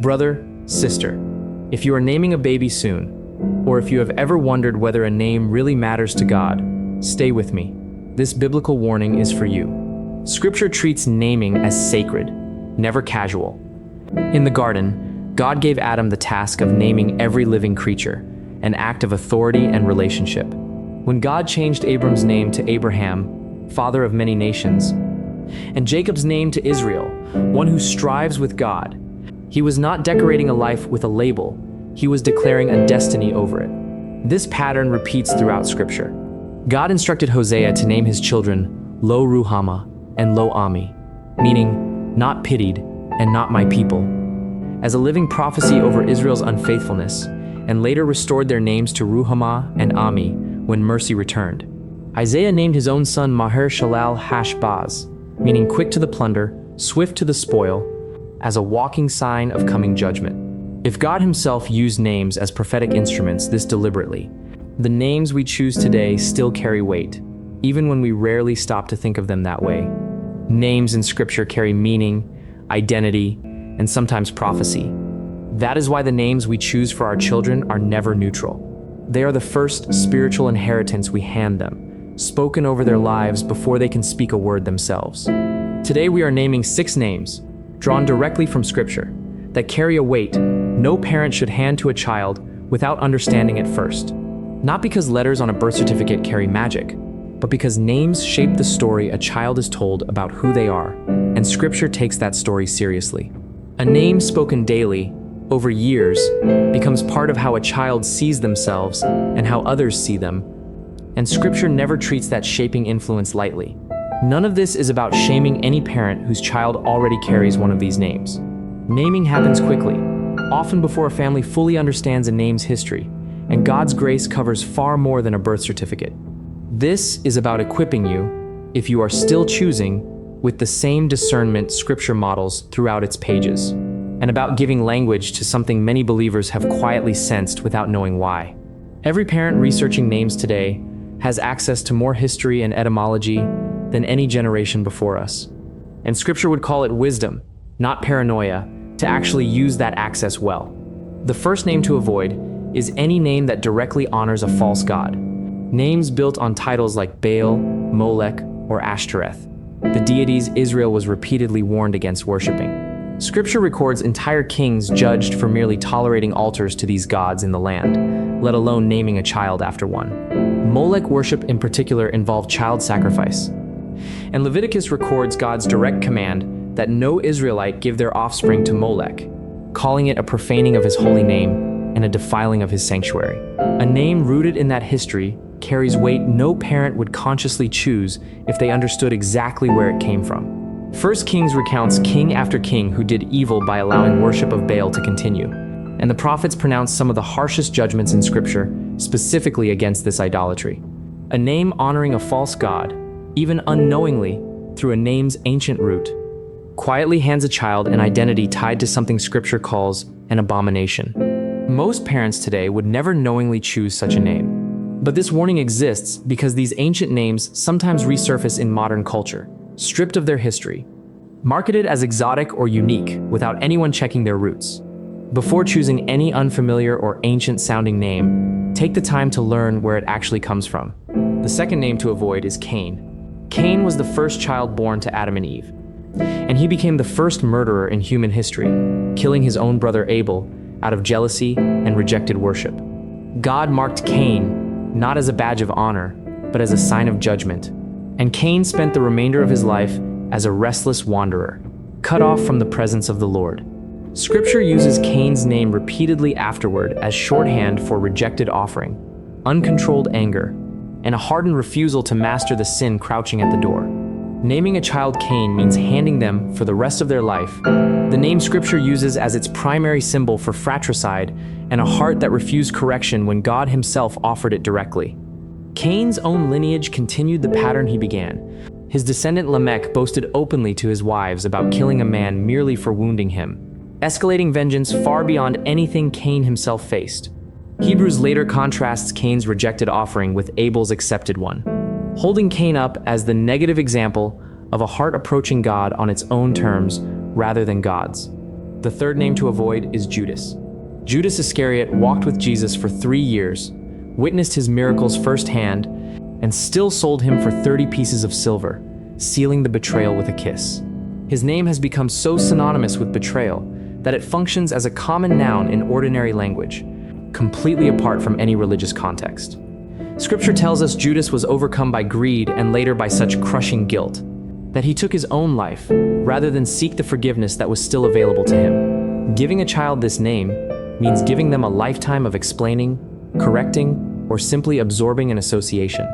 Brother, sister, if you are naming a baby soon, or if you have ever wondered whether a name really matters to God, stay with me. This biblical warning is for you. Scripture treats naming as sacred, never casual. In the garden, God gave Adam the task of naming every living creature, an act of authority and relationship. When God changed Abram's name to Abraham, father of many nations, and Jacob's name to Israel, one who strives with God, he was not decorating a life with a label, he was declaring a destiny over it. This pattern repeats throughout Scripture. God instructed Hosea to name his children Lo Ruhamah and Lo Ami, meaning not pitied and not my people, as a living prophecy over Israel's unfaithfulness, and later restored their names to Ruhamah and Ami when mercy returned. Isaiah named his own son Maher Shalal Hashbaz, meaning quick to the plunder, swift to the spoil, as a walking sign of coming judgment. If God himself used names as prophetic instruments this deliberately, the names we choose today still carry weight, even when we rarely stop to think of them that way. Names in Scripture carry meaning, identity, and sometimes prophecy. That is why the names we choose for our children are never neutral. They are the first spiritual inheritance we hand them, spoken over their lives before they can speak a word themselves. Today we are naming 6 names, drawn directly from Scripture, that carry a weight no parent should hand to a child without understanding it first. Not because letters on a birth certificate carry magic, but because names shape the story a child is told about who they are, and Scripture takes that story seriously. A name spoken daily, over years, becomes part of how a child sees themselves and how others see them, and Scripture never treats that shaping influence lightly. None of this is about shaming any parent whose child already carries one of these names. Naming happens quickly, often before a family fully understands a name's history, and God's grace covers far more than a birth certificate. This is about equipping you, if you are still choosing, with the same discernment Scripture models throughout its pages, and about giving language to something many believers have quietly sensed without knowing why. Every parent researching names today has access to more history and etymology than any generation before us. And Scripture would call it wisdom, not paranoia, to actually use that access well. The first name to avoid is any name that directly honors a false god. Names built on titles like Baal, Molech, or Ashtoreth, the deities Israel was repeatedly warned against worshiping. Scripture records entire kings judged for merely tolerating altars to these gods in the land, let alone naming a child after one. Molech worship in particular involved child sacrifice. And Leviticus records God's direct command that no Israelite give their offspring to Molech, calling it a profaning of his holy name and a defiling of his sanctuary. A name rooted in that history carries weight no parent would consciously choose if they understood exactly where it came from. 1 Kings recounts king after king who did evil by allowing worship of Baal to continue, and the prophets pronounced some of the harshest judgments in Scripture specifically against this idolatry. A name honoring a false god, even unknowingly through a name's ancient root, quietly hands a child an identity tied to something Scripture calls an abomination. Most parents today would never knowingly choose such a name. But this warning exists because these ancient names sometimes resurface in modern culture, stripped of their history, marketed as exotic or unique without anyone checking their roots. Before choosing any unfamiliar or ancient-sounding name, take the time to learn where it actually comes from. The second name to avoid is Cain. Cain was the first child born to Adam and Eve, and he became the first murderer in human history, killing his own brother Abel out of jealousy and rejected worship. God marked Cain not as a badge of honor, but as a sign of judgment, and Cain spent the remainder of his life as a restless wanderer, cut off from the presence of the Lord. Scripture uses Cain's name repeatedly afterward as shorthand for rejected offering, uncontrolled anger, and a hardened refusal to master the sin crouching at the door. Naming a child Cain means handing them, for the rest of their life, the name Scripture uses as its primary symbol for fratricide and a heart that refused correction when God himself offered it directly. Cain's own lineage continued the pattern he began. His descendant Lamech boasted openly to his wives about killing a man merely for wounding him, escalating vengeance far beyond anything Cain himself faced. Hebrews later contrasts Cain's rejected offering with Abel's accepted one, holding Cain up as the negative example of a heart approaching God on its own terms rather than God's. The third name to avoid is Judas. Judas Iscariot walked with Jesus for 3 years, witnessed his miracles firsthand, and still sold him for 30 pieces of silver, sealing the betrayal with a kiss. His name has become so synonymous with betrayal that it functions as a common noun in ordinary language, completely apart from any religious context. Scripture tells us Judas was overcome by greed and later by such crushing guilt that he took his own life rather than seek the forgiveness that was still available to him. Giving a child this name means giving them a lifetime of explaining, correcting, or simply absorbing an association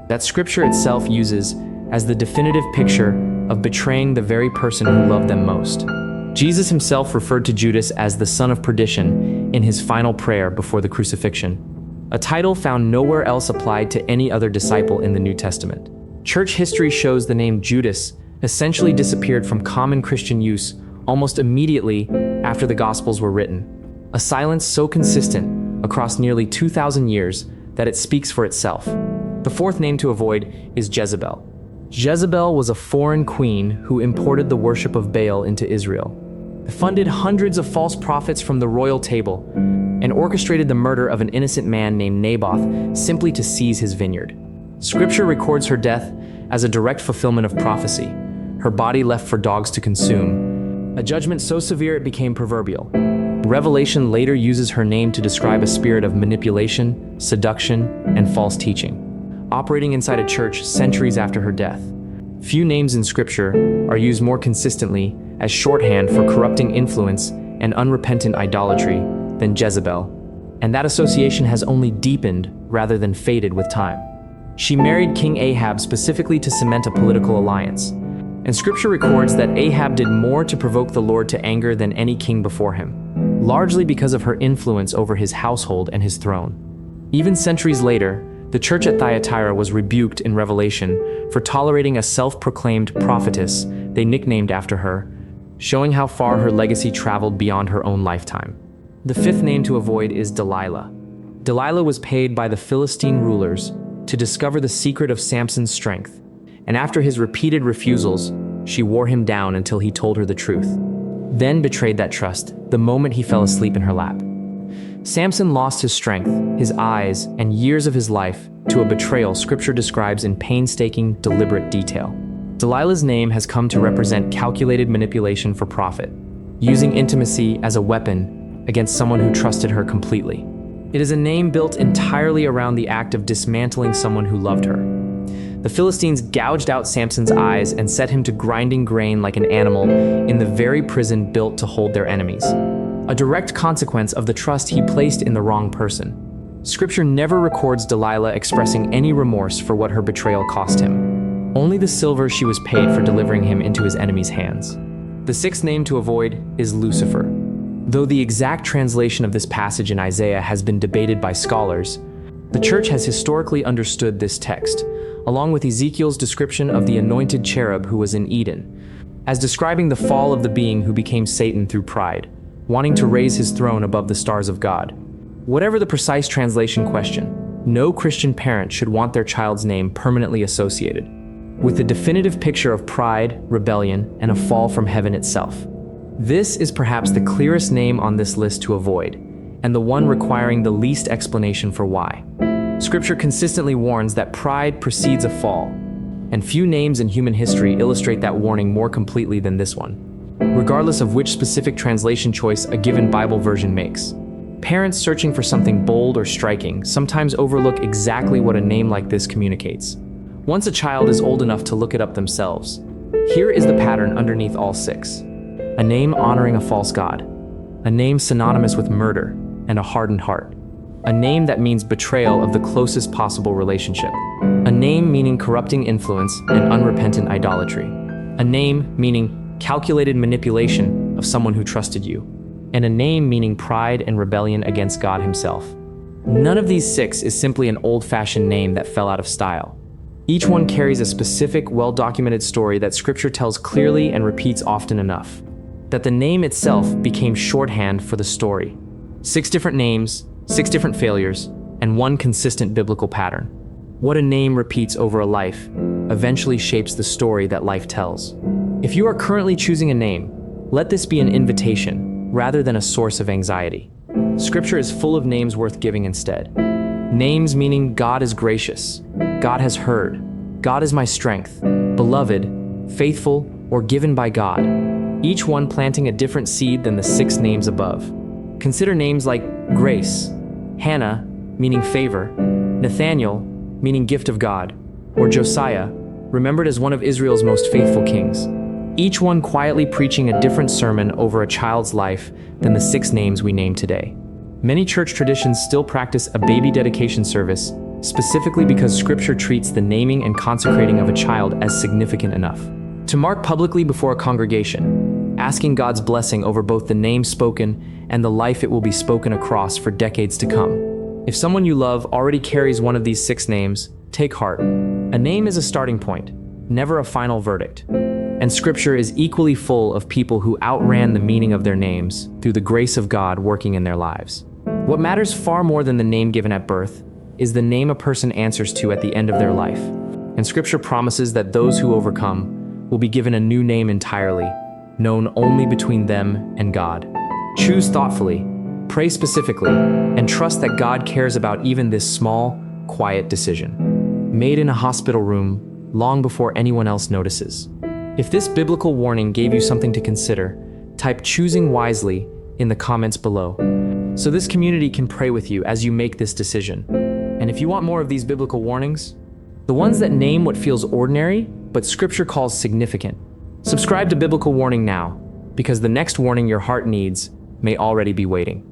that Scripture itself uses as the definitive picture of betraying the very person who loved them most. Jesus himself referred to Judas as the son of perdition in his final prayer before the crucifixion, a title found nowhere else applied to any other disciple in the New Testament. Church history shows the name Judas essentially disappeared from common Christian use almost immediately after the Gospels were written, a silence so consistent across nearly 2,000 years that it speaks for itself. The fourth name to avoid is Jezebel. Jezebel was a foreign queen who imported the worship of Baal into Israel, funded hundreds of false prophets from the royal table, and orchestrated the murder of an innocent man named Naboth simply to seize his vineyard. Scripture records her death as a direct fulfillment of prophecy, her body left for dogs to consume, a judgment so severe it became proverbial. Revelation later uses her name to describe a spirit of manipulation, seduction, and false teaching, operating inside a church centuries after her death. Few names in Scripture are used more consistently as shorthand for corrupting influence and unrepentant idolatry than Jezebel, and that association has only deepened rather than faded with time. She married King Ahab specifically to cement a political alliance, and Scripture records that Ahab did more to provoke the Lord to anger than any king before him, largely because of her influence over his household and his throne. Even centuries later, the church at Thyatira was rebuked in Revelation for tolerating a self-proclaimed prophetess they nicknamed after her, showing how far her legacy traveled beyond her own lifetime. The fifth name to avoid is Delilah. Delilah was paid by the Philistine rulers to discover the secret of Samson's strength, and after his repeated refusals, she wore him down until he told her the truth, then betrayed that trust the moment he fell asleep in her lap. Samson lost his strength, his eyes, and years of his life to a betrayal Scripture describes in painstaking, deliberate detail. Delilah's name has come to represent calculated manipulation for profit, using intimacy as a weapon against someone who trusted her completely. It is a name built entirely around the act of dismantling someone who loved her. The Philistines gouged out Samson's eyes and set him to grinding grain like an animal in the very prison built to hold their enemies, a direct consequence of the trust he placed in the wrong person. Scripture never records Delilah expressing any remorse for what her betrayal cost him, only the silver she was paid for delivering him into his enemy's hands. The sixth name to avoid is Lucifer. Though the exact translation of this passage in Isaiah has been debated by scholars, the church has historically understood this text, along with Ezekiel's description of the anointed cherub who was in Eden, as describing the fall of the being who became Satan through pride, wanting to raise his throne above the stars of God. Whatever the precise translation question, no Christian parent should want their child's name permanently associated with the definitive picture of pride, rebellion, and a fall from heaven itself. This is perhaps the clearest name on this list to avoid, and the one requiring the least explanation for why. Scripture consistently warns that pride precedes a fall, and few names in human history illustrate that warning more completely than this one, regardless of which specific translation choice a given Bible version makes. Parents searching for something bold or striking sometimes overlook exactly what a name like this communicates. Once a child is old enough to look it up themselves, here is the pattern underneath all six. A name honoring a false god, a name synonymous with murder and a hardened heart, a name that means betrayal of the closest possible relationship, a name meaning corrupting influence and unrepentant idolatry, a name meaning calculated manipulation of someone who trusted you, and a name meaning pride and rebellion against God himself. None of these six is simply an old-fashioned name that fell out of style. Each one carries a specific, well-documented story that Scripture tells clearly and repeats often enough that the name itself became shorthand for the story. 6 different names, 6 different failures, and one consistent biblical pattern. What a name repeats over a life eventually shapes the story that life tells. If you are currently choosing a name, let this be an invitation, rather than a source of anxiety. Scripture is full of names worth giving instead. Names meaning God is gracious, God has heard, God is my strength, beloved, faithful, or given by God, each one planting a different seed than the 6 names above. Consider names like Grace, Hannah, meaning favor, Nathaniel, meaning gift of God, or Josiah, remembered as one of Israel's most faithful kings. Each one quietly preaching a different sermon over a child's life than the 6 names we name today. Many church traditions still practice a baby dedication service, specifically because Scripture treats the naming and consecrating of a child as significant enough to mark publicly before a congregation, asking God's blessing over both the name spoken and the life it will be spoken across for decades to come. If someone you love already carries one of these 6 names, take heart. A name is a starting point, never a final verdict. And Scripture is equally full of people who outran the meaning of their names through the grace of God working in their lives. What matters far more than the name given at birth is the name a person answers to at the end of their life. And Scripture promises that those who overcome will be given a new name entirely, known only between them and God. Choose thoughtfully, pray specifically, and trust that God cares about even this small, quiet decision, made in a hospital room long before anyone else notices. If this biblical warning gave you something to consider, type "choosing wisely" in the comments below, so this community can pray with you as you make this decision. And if you want more of these biblical warnings, the ones that name what feels ordinary, but Scripture calls significant, subscribe to Biblical Warning now, because the next warning your heart needs may already be waiting.